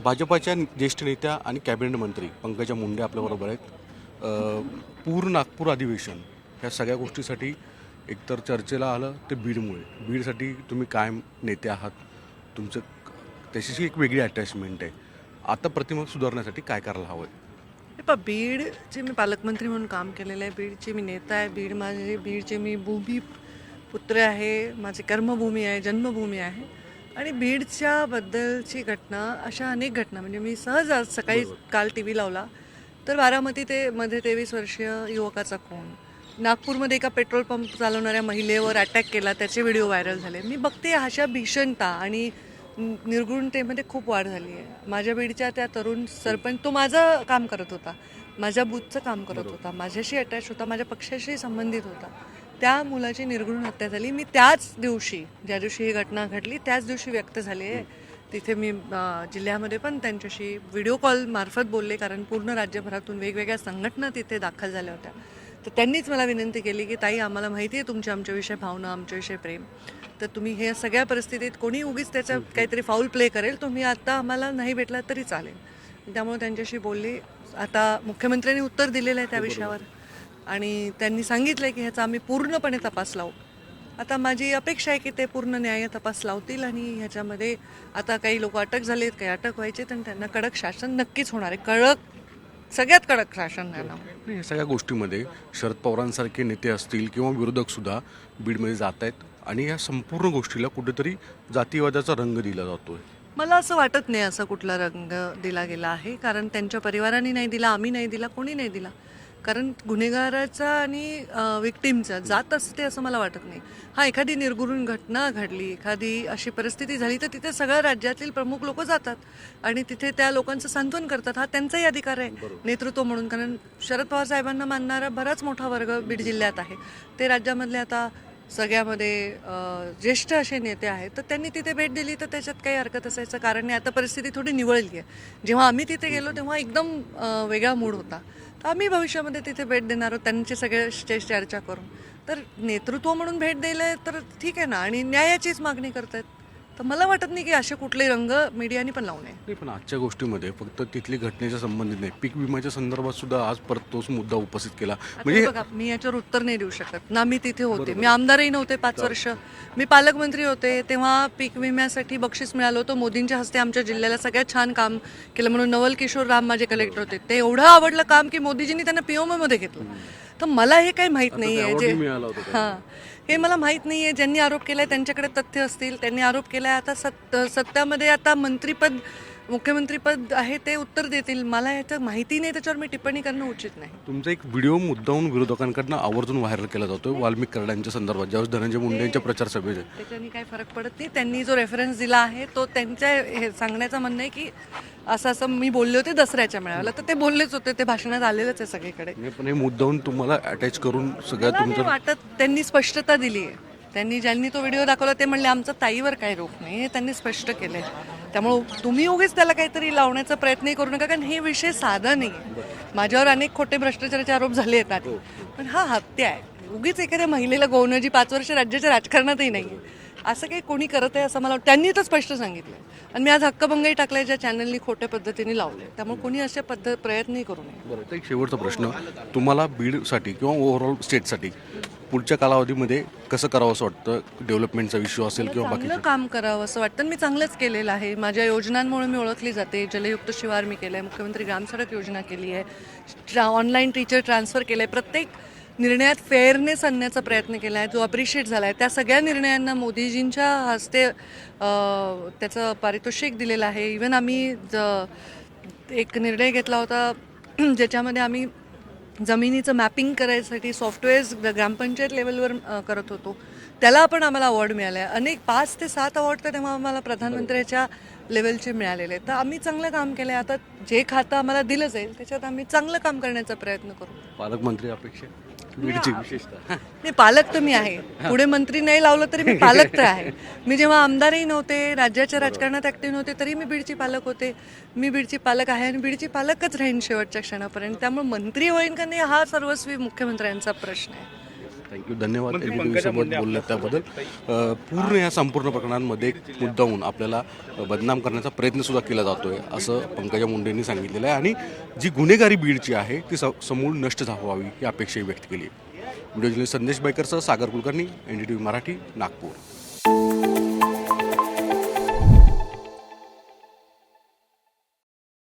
भाजपाच्या ज्येष्ठ नेत्या आणि कॅबिनेट मंत्री पंकजा मुंडे आपल्याबरोबर आहेत. पूर नागपूर अधिवेशन ह्या सगळ्या गोष्टीसाठी एकतर चर्चेला आलं ते बीडमुळे. बीडसाठी तुम्ही कायम नेते आहात, तुमचं त्याच्याशी एक वेगळी अटॅचमेंट आहे. आता प्रतिमा सुधारण्यासाठी काय करायला हवं आहे? बीडचे मी पालकमंत्री म्हणून काम केलेलं आहे. बीडची मी नेता आहे. बीडचे मी पुत्र आहे. माझी कर्मभूमी आहे, जन्मभूमी आहे. आणि बीडच्या बद्दलची घटना, अशा अनेक घटना, म्हणजे मी सहज आज सकाळी काल टी व्ही लावला तर मध्ये 23 वर्षीय युवकाचा खून, नागपूरमध्ये एका पेट्रोल पंप चालवणाऱ्या महिलेवर अटॅक केला, त्याचे व्हिडिओ व्हायरल झाले. मी बघते अशा भीषणता आणि निर्गुणतेमध्ये खूप वाढ झाली आहे. माझ्या बीडच्या त्या तरुण सरपंच, तो माझं काम करत होता, माझ्या बूथचं काम करत होता, माझ्याशी अटॅच होता, माझ्या पक्षाशी संबंधित होता. त्या मुलाची निर्गुण हत्या झाली. मी त्याच दिवशी, ज्या दिवशी ही घटना घडली त्याच दिवशी व्यक्त झाली आहे. तिथे मी जिल्ह्यामध्ये पण त्यांच्याशी व्हिडिओ कॉल मार्फत बोलले, कारण पूर्ण राज्यभरातून वेगवेगळ्या संघटना तिथे दाखल झाल्या होत्या. तर त्यांनीच मला विनंती केली की ताई, आम्हाला माहिती आहे तुमच्या आमच्याविषयी भावना, आमच्याविषयी प्रेम, तर तुम्ही हे सगळ्या परिस्थितीत कोणी उगीच त्याचा काहीतरी फाऊल प्ले करेल, तुम्ही आता आम्हाला नाही भेटला तरी चालेल. त्यामुळे त्यांच्याशी बोलली. आता मुख्यमंत्र्यांनी उत्तर दिलेलं आहे त्या विषयावर आणि त्यांनी सांगितलं की ह्याचा आम्ही पूर्णपणे तपास लावू. आता माझी अपेक्षा आहे की ते पूर्ण न्याय तपास लावतील आणि ह्याच्यामध्ये आता काही लोक अटक झालेत, काही अटक व्हायचे, तर त्यांना कडक शासन नक्कीच होणार आहे. सगळ्यात कडक शासन देणार. या सगळ्या गोष्टीमध्ये शरद पवारांसारखे नेते असतील किंवा विरोधकसुद्धा बीडमध्ये जात आहेत आणि या संपूर्ण गोष्टीला कुठेतरी जातीवादाचा रंग दिला जातोय. मला असं वाटत नाही असा कुठला रंग दिला गेला आहे, कारण त्यांच्या परिवाराने नाही दिला, आम्ही नाही दिला, कोणी नाही दिला. कारण गुन्हेगाराचा आणि विक्टीमचा जात असते असं मला वाटत नाही. हा, एखादी निर्गुण घटना घडली, एखादी अशी परिस्थिती झाली, तर तिथे सगळ्या राज्यातील प्रमुख लोक जातात आणि तिथे त्या लोकांचं सांत्वन करतात. हा त्यांचाही अधिकार आहे नेतृत्व म्हणून, कारण शरद पवार साहेबांना मानणारा बराच मोठा वर्ग बीड जिल्ह्यात आहे. ते राज्यामधले आता सगळ्यामध्ये ज्येष्ठ असे नेते आहेत, तर त्यांनी तिथे भेट दिली तर त्याच्यात काही हरकत असायचं कारण नाही. आता परिस्थिती थोडी निवळली आहे. जेव्हा आम्ही तिथे गेलो तेव्हा एकदम वेगळा मूड होता. तर आम्ही भविष्यामध्ये तिथे भेट देणार आहोत त्यांची सगळ्याशी चर्चा करून. तर नेतृत्व म्हणून भेट द्यायला तर ठीक आहे ना, आणि न्यायाचीच मागणी करतायत, तर मला वाटत नाही की असे कुठले रंग मीडियाने पण लावू नये. नाही, पण आजच्या गोष्टीमध्ये फक्त तिथली घटनेच्या संबंधित नाही, पीक विम्याच्या संदर्भात सुद्धा आज परत तोच मुद्दा उपस्थित केला. म्हणजे बघा, मी याच्यावर उत्तर नाही देऊ शकत ना. मी तिथे होते, मी आमदारही नव्हते 5 वर्ष, मी पालकमंत्री होते. तेव्हा पीक विम्यासाठी बक्षीस मिळालं होतं मोदींच्या हस्ते. आमच्या जिल्ह्याला सगळ्यात छान काम केलं म्हणून नवल किशोर राम माझे कलेक्टर होते. ते एवढं आवडलं काम की मोदीजींनी त्यांना POM मध्ये घेतलं. तर मला हे काही माहीत नाही आहे हे मला माहीत नाही आहे. ज्यांनी आरोप केलाय त्यांच्याकडे तथ्य असतील, त्यांनी आरोप केलाय. आता सत्तामध्ये आता मंत्रीपद, मुख्यमंत्रीपद आहे, ते उत्तर देतील. मला ह्याचं माहिती नाही, त्याच्यावर मी टिप्पणी करणं उचित नाही. तुमचा एक व्हिडिओ मुद्दाहून विरोधकांकडनं आवर्जून व्हायरल केला जातोय वाल्मिक कराडांच्या संदर्भात, ज्यावेळेस धनंजय मुंडे यांच्या प्रचार सभेत. त्याच्याने काही फरक पडत नाही. त्यांनी जो रेफरन्स दिला आहे तो त्यांच्या हे सांगण्याचं म्हणणं आहे की असं असं मी बोलले होते दसऱ्याच्या मेळाव्याला, तर ते बोललेच होते, ते भाषणात आलेलंच आहे सगळीकडे. पण हे मुद्दाहून तुम्हाला अटॅच करून सगळ्या तुमचं वाटत त्यांनी स्पष्टता दिली आहे. ज्यांनी तो व्हिडिओ दाखवला ते म्हणले आमचं ताईवर काही रोख नाही, हे त्यांनी स्पष्ट केलंय. त्यामुळे तुम्ही उगीच त्याला काहीतरी लावण्याचा प्रयत्नही करू नका, कारण हे विषय साधा नाही आहे. माझ्यावर अनेक खोटे भ्रष्टाचाराचे आरोप झाले आहेत आधी, पण हा हत्या आहे. उगीच एखाद्या महिलेला गोवणं, जी 5 वर्ष राज्याच्या राजकारणातही नाही आहे, असं काही कोणी करत आहे असं मला वाटतं. त्यांनी तर स्पष्ट सांगितलं आणि मी आज हक्कभंगही टाकलाय ज्या चॅनलनी खोट्या पद्धतीने लावले. त्यामुळे कोणी असे प्रयत्नही करू नये. बरं, तर एक शेवटचा प्रश्न, तुम्हाला बीडसाठी किंवा ओव्हरऑल स्टेटसाठी पुढच्या कालावधीमध्ये कसं करावं असं वाटतं? डेव्हलपमेंटचा इश्यू असेल किंवा चांगलं काम करावं असं वाटतं. मी चांगलंच केलेलं आहे. माझ्या योजनांमुळे मी ओळखली जाते. जलयुक्त शिवार मी केलं आहे, मुख्यमंत्री ग्रामसडक योजना केली आहे, ऑनलाईन टीचर ट्रान्सफर केलं आहे. प्रत्येक निर्णयात फेअरनेस आणण्याचा प्रयत्न केला आहे, जो अप्रिशिएट झाला आहे. त्या सगळ्या निर्णयांना मोदीजींच्या हस्ते त्याचं पारितोषिक दिलेलं आहे. इवन आम्ही एक निर्णय घेतला होता ज्याच्यामध्ये आम्ही जमिनीचं मॅपिंग करायसाठी सॉफ्टवेअर्स ग्रामपंचायत लेवलवर करत होतो, त्याला पण आम्हाला अवॉर्ड मिळाला आहे. अनेक 5 ते 7 अवॉर्ड तर तेव्हा आम्हाला प्रधानमंत्र्याच्या लेवलचे मिळालेले आहेत. तर आम्ही चांगलं काम केलं आहे. आता जे खातं आम्हाला दिलं जाईल त्याच्यात आम्ही चांगलं काम करण्याचा प्रयत्न करू. पालकमंत्री अपेक्षा विशेषतः नाही, पालक तर मी आहे. पुढे मंत्री नाही लावलं तरी मी पालक तर आहे. मी जेव्हा आमदारही नव्हते, राज्याच्या राजकारणात ऍक्टिव्ह नव्हते, तरी मी बीडची पालक होते. मी बीडची पालक आहे आणि बीडची पालकच राहीन शेवटच्या क्षणापर्यंत. त्यामुळे मंत्री होईन का नाही हा सर्वस्वी मुख्यमंत्र्यांचा प्रश्न आहे. थँक्यू, धन्यवाद NDTV सोबत बोलले त्याबद्दल. पूर्ण या संपूर्ण प्रकरणांमध्ये एक मुद्दाहून आपल्याला बदनाम करण्याचा प्रयत्नसुद्धा केला जातो आहे असं पंकजा मुंडेंनी सांगितलेलं आहे आणि जी गुन्हेगारी बीडची आहे ती समूळ नष्ट व्हावी ही अपेक्षाही व्यक्त केली आहे. व्हिडिओ जर्नलिस्ट संदेश बायकरसह सागर कुलकर्णी, NDTV मराठी, नागपूर.